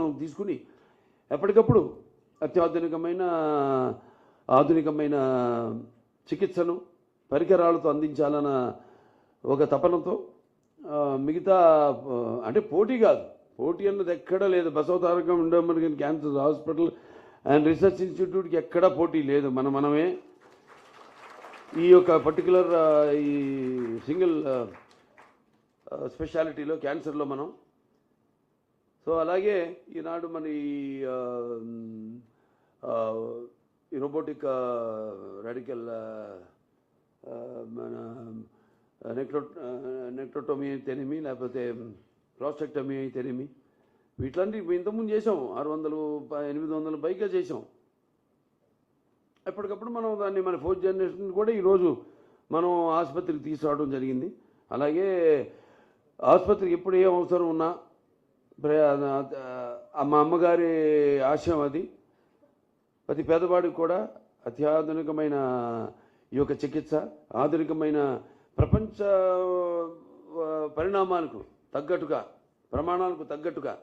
పరిగణలోకి తీసుకుని ఎప్పటికప్పుడు ఆధునికమైన చికిత్సను పరికరాలతో అందించాలన్న ఒక తపనతో మిగతా అంటే పోటీ కాదు, పోటీ అన్నది ఎక్కడా లేదు. Basavatarakam Indo American cancer hospital and research ఇన్స్టిట్యూట్కి ఎక్కడా పోటీ లేదు. మనమే ఈ యొక్క పర్టికులర్ ఈ సింగిల్ స్పెషాలిటీలో క్యాన్సర్లో మనం. సో అలాగే ఈనాడు మన ఈ రోబోటిక్ రాడికల్ మన నెక్టోటమీ అయితేనేమి, లేకపోతే ప్రాస్టెక్టమీ అయితేనేమి, వీటిలాంటివి ఇంతకుముందు చేసాం. 600-800 పైగా చేసాం. ఎప్పటికప్పుడు మనం దాన్ని మన 4th జనరేషన్ కూడా ఈరోజు మనం ఆసుపత్రికి తీసుకురావడం జరిగింది. అలాగే ఆసుపత్రికి ఎప్పుడు ఏ అవసరం ఉన్నా మా అమ్మగారి ఆశయం అది. ప్రతి పేదవాడికి కూడా అత్యాధునికమైన ఈ యొక్క చికిత్స, ఆధునికమైన ప్రపంచ పరిణామాలకు తగ్గట్టుగా, ప్రమాణాలకు తగ్గట్టుగా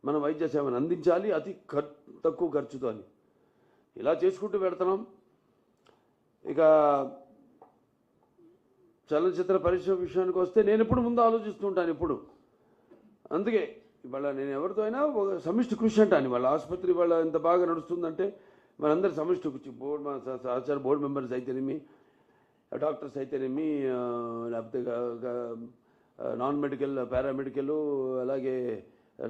మన వైద్య సేవను అందించాలి, అతి తక్కువ ఖర్చుతో అని ఇలా చేసుకుంటూ పెడుతున్నాం. ఇక చలనచిత్ర పరిశ్రమ విషయానికి వస్తే నేను ఎప్పుడు ముందు ఆలోచిస్తుంటాను ఎప్పుడు. అందుకే ఇవాళ నేను ఎవరితో అయినా ఒక సమిష్టి కృషి అంటాను. వాళ్ళ ఆసుపత్రి వాళ్ళ ఎంత బాగా నడుస్తుందంటే మనందరి సమిష్టి కృషి, సహచార బోర్డు మెంబర్స్ అయితేనేమి, డాక్టర్స్ అయితేనేమి, లేకపోతే నాన్ మెడికల్, పారామెడికల్, అలాగే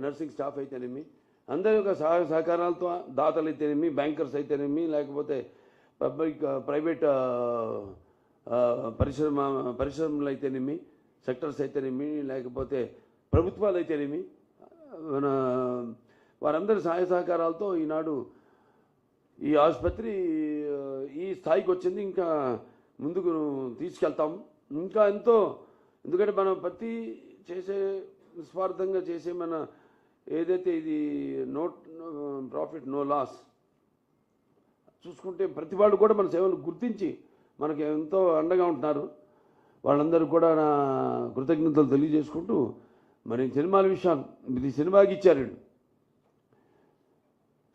నర్సింగ్ స్టాఫ్ అయితేనేమి, అందరి యొక్క సహకారాలతో, దాతలు అయితేనేమి, బ్యాంకర్స్ అయితేనేమి, లేకపోతే ప్రైవేట్ పరిశ్రమలు అయితేనేమి, సెక్టర్స్ అయితేనేమి, లేకపోతే ప్రభుత్వాలు అయితేనేమి, మన వారందరి సహాయ సహకారాలతో ఈనాడు ఈ ఆసుపత్రి ఈ స్థాయికి వచ్చింది. ఇంకా ముందుకు తీసుకెళ్తాం. ఇంకా ఎంతో, ఎందుకంటే మనం ప్రతి చేసే నిస్వార్థంగా చేసే మన ఏదైతే ఇది నో ప్రాఫిట్ నో లాస్ చూసుకుంటే ప్రతి వాళ్ళు కూడా మన సేవలు గుర్తించి మనకి ఎంతో అండగా ఉంటున్నారు. వాళ్ళందరూ కూడా నా కృతజ్ఞతలు తెలియజేసుకుంటూ, మరి సినిమాల విషయాలు ఇది సినిమాకి ఇచ్చారండి.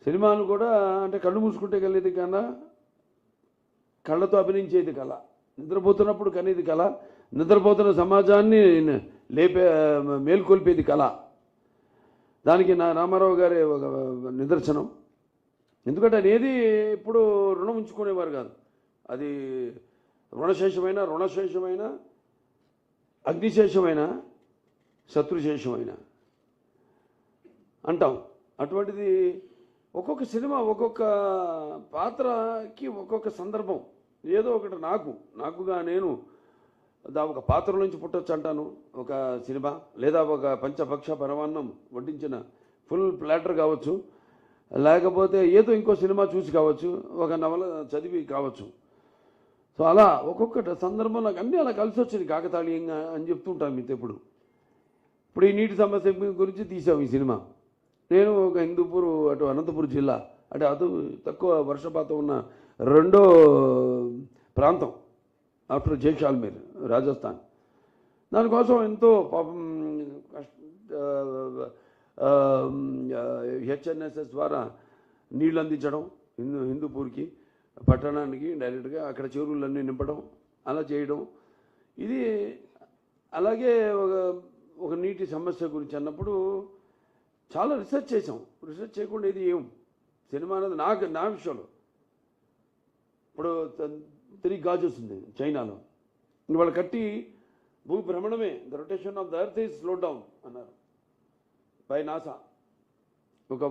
సినిమాను కూడా అంటే కళ్ళు మూసుకుంటే కలిగేది కన్నా కళ్ళతో అభినయించేది కళ, నిద్రపోతున్నప్పుడు కనేది కళ, నిద్రపోతున్న సమాజాన్ని మేల్కొల్పేది కళ. దానికి రామారావు గారి ఒక నిదర్శనం. ఎందుకంటే అనేది ఎప్పుడు రుణం ఉంచుకునేవారు కాదు. అది రుణశేషమైన అగ్నిశేషమైన శత్రుశేషమైన అంటాం. అటువంటిది ఒక్కొక్క సినిమా ఒక్కొక్క పాత్రకి ఒక్కొక్క సందర్భం ఏదో ఒకటి నాకుగా నేను ఒక పాత్ర నుంచి పుట్టొచ్చు అంటాను. ఒక సినిమా లేదా ఒక పంచభక్ష పరమాన్నం వడ్డించిన ఫుల్ ప్లాటర్ కావచ్చు, లేకపోతే ఏదో ఇంకో సినిమా చూసి కావచ్చు, ఒక నవల చదివి కావచ్చు. సో అలా ఒక్కొక్క సందర్భం నాకు అన్నీ అలా కలిసి వచ్చింది కాకతాళీయంగా అని చెప్తుంటాను మీతో. ఇప్పుడు ఈ నీటి సమస్య గురించి తీసాం ఈ సినిమా. నేను ఒక హిందూపూర్, అటు అనంతపురం జిల్లా, అంటే అటు తక్కువ వర్షపాతం ఉన్న రెండో ప్రాంతం ఆఫ్టర్ జైసాల్మేర్, రాజస్థాన్. దానికోసం ఎంతో పాపం హెచ్ఎన్ఎస్ఎస్ ద్వారా నీళ్ళు అందించడం హిందూపూర్కి, పట్టణానికి డైరెక్ట్గా అక్కడ చెరువులన్నీ నింపడం, అలా చేయడం. ఇది అలాగే ఒక నీటి సమస్య గురించి అన్నప్పుడు చాలా రీసెర్చ్ చేసాం. రీసెర్చ్ చేయకుండా ఇది సినిమా అనేది నా విషయంలో. ఇప్పుడు 3 గాజెస్ ఉంది చైనాలో, వాళ్ళు కట్టి భూ భ్రమణమే, the rotation of the earth is slow down అన్నారు బై నాసా. ఒక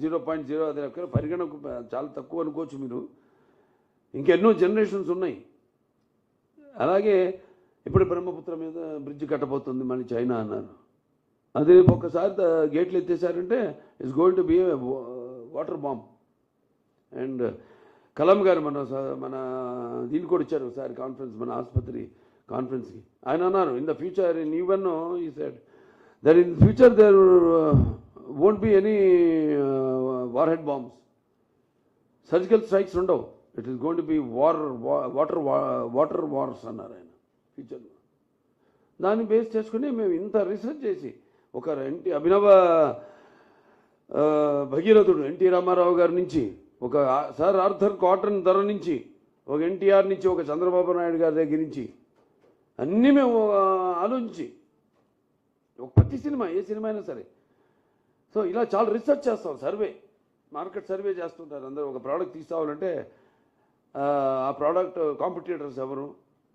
0.0 అది పరిగణకు చాలా తక్కువ అనుకోవచ్చు మీరు. ఇంకెన్నో జనరేషన్స్ ఉన్నాయి. అలాగే ఇప్పుడు బ్రహ్మపుత్ర మీద బ్రిడ్జ్ కట్టబోతుంది మళ్ళీ చైనా అన్నారు. అది ఒక్కసారి గేట్లు ఎత్తేసారంటే it's going to be water bomb. And Kalam garu మన దీనికి కూడా ఇచ్చారు ఒకసారి కాన్ఫరెన్స్, మన ఆసుపత్రి కాన్ఫరెన్స్కి. ఆయన అన్నారు, in the future in even he said that in future there won't be any war head bombs, surgical strikes ఉండవు. It is going to be water wars అన్నారు ఆయన ఫ్యూచర్లో. దాన్ని బేస్ చేసుకుని మేము ఇంత రీసెర్చ్ చేసి ఒక అభినవ భగీరథుడు ఎన్టీ రామారావు గారి నుంచి, ఒక సర్ ఆర్థర్ కాటన్ ధర నుంచి, ఒక ఎన్టీఆర్ నుంచి, ఒక చంద్రబాబు నాయుడు గారి దగ్గర నుంచి అన్నీ మేము ఆలోచించి ఒక ప్రతి సినిమా, ఏ సినిమా అయినా సరే, సో ఇలా చాలా రీసెర్చ్ చేస్తాం, సర్వే, మార్కెట్ సర్వే చేస్తుంటారు అందరూ. ఒక ప్రోడక్ట్ తీసుకోవాలంటే ఆ ప్రోడక్ట్ కాంపిటీటర్స్ ఎవరు,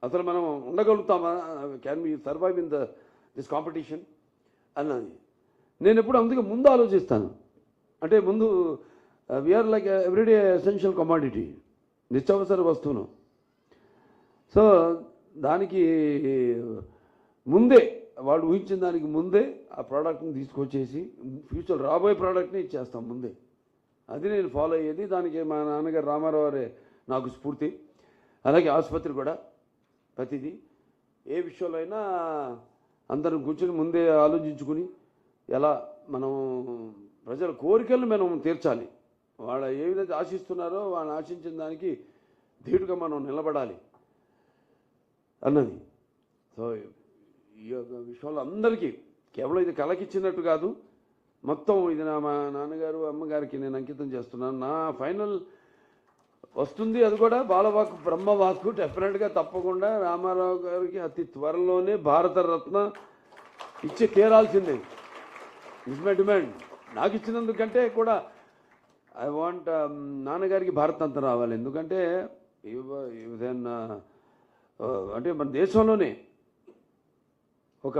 అసలు మనం ఉండగలుగుతామా, can be survive in this competition అన్నది నేను ఎప్పుడు అందుకే ముందు ఆలోచిస్తాను. అంటే ముందు we are like everyday essential commodity, నిత్యావసర వస్తువును. సో దానికి ముందే, వాళ్ళు ఊహించిన దానికి ముందే ఆ ప్రోడక్ట్ని తీసుకొచ్చేసి ఫ్యూచర్ రాబోయే ప్రోడక్ట్ని ఇచ్చేస్తాం ముందే. అది నేను ఫాలో అయ్యేది. దానికి మా నాన్నగారు రామారావు గారే నాకు స్ఫూర్తి. అలాగే ఆసుపత్రి కూడా ప్రతిదీ ఏ విషయంలో అయినా అందరం కూర్చొని ముందే ఆలోచించుకుని ఎలా మనం ప్రజల కోరికలను మనం తీర్చాలి, వాళ్ళ ఏ విధంగా ఆశిస్తున్నారో వాళ్ళని ఆశించిన దానికి ధీటుగా మనం నిలబడాలి అన్నది. సో ఈ యొక్క విషయంలో అందరికీ కేవలం ఇది కలకిచ్చినట్టు కాదు, మొత్తం ఇది మా నాన్నగారు అమ్మగారికి నేను అంకితం చేస్తున్నాను. నా ఫైనల్ వస్తుంది, అది కూడా బాలవాక్ బ్రహ్మవాక్కు. డెఫినెట్గా తప్పకుండా రామారావు గారికి అతి త్వరలోనే భారతరత్న ఇచ్చి తీరాల్సిందే. Is my demand. నాకు ఇచ్చినందుకంటే కూడా ఐ వాంట్ నాన్నగారికి భారతరత్న రావాలి. ఎందుకంటే ఏదైనా అంటే మన దేశంలోనే ఒక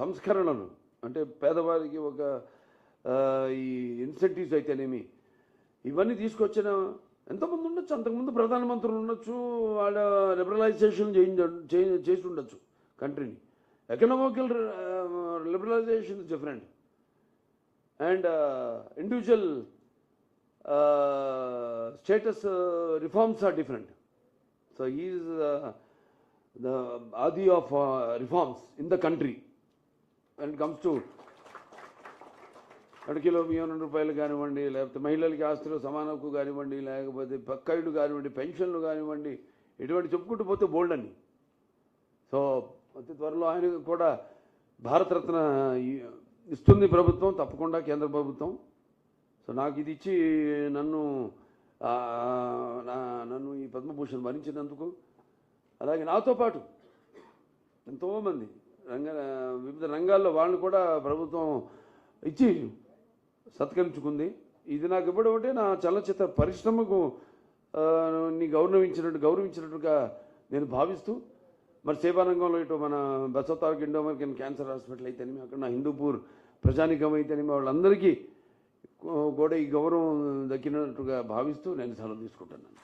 సంస్కరణను, అంటే పేదవారికి ఒక ఈ ఇన్సెంటివ్స్ అయితేనేమి, ఇవన్నీ తీసుకొచ్చిన ఎంతమంది ఉండొచ్చు, అంతకుముందు ప్రధానమంత్రులు ఉండొచ్చు, వాళ్ళ లిబరలైజేషన్ చేసి ఉండొచ్చు కంట్రీని. Economical liberalisation is different and individual states reforms are different. So is the adi of reforms in the country when it comes to 2 kilo బియ్యం 2 రూపాయలు కానివ్వండి, లేకపోతే మహిళలకి ఆస్తులు సమాన హక్కు కానివ్వండి, లేకపోతే పక్కాయిలు కానివ్వండి, పెన్షన్లు కానివ్వండి, ఇటువంటి చెప్పుకుంటూ పోతే బోల్డ్ అని. సో అతి త్వరలో ఆయన కూడా భారతరత్న ఇస్తుంది ప్రభుత్వం, తప్పకుండా కేంద్ర ప్రభుత్వం. సో నాకు ఇది ఇచ్చి నన్ను ఈ పద్మభూషణ్ భరించినందుకు, అలాగే నాతో పాటు ఎంతోమంది వివిధ రంగాల్లో వాళ్ళని కూడా ప్రభుత్వం ఇచ్చి సత్కరించుకుంది. ఇది నాకు ఇవ్వడం అంటే నా చలనచిత్ర పరిశ్రమకు గౌరవించినట్టుగా నేను భావిస్తూ, మరి సేవారంగంలో ఇటు మన Basavataraka Indo American cancer hospital అయితేనేమి, అక్కడ నా హిందూపూర్ ప్రజానికం అయితేనేమి, వాళ్ళందరికీ కూడా ఈ గౌరవం దక్కినట్టుగా భావిస్తూ నేను సెలవు తీసుకుంటున్నాను.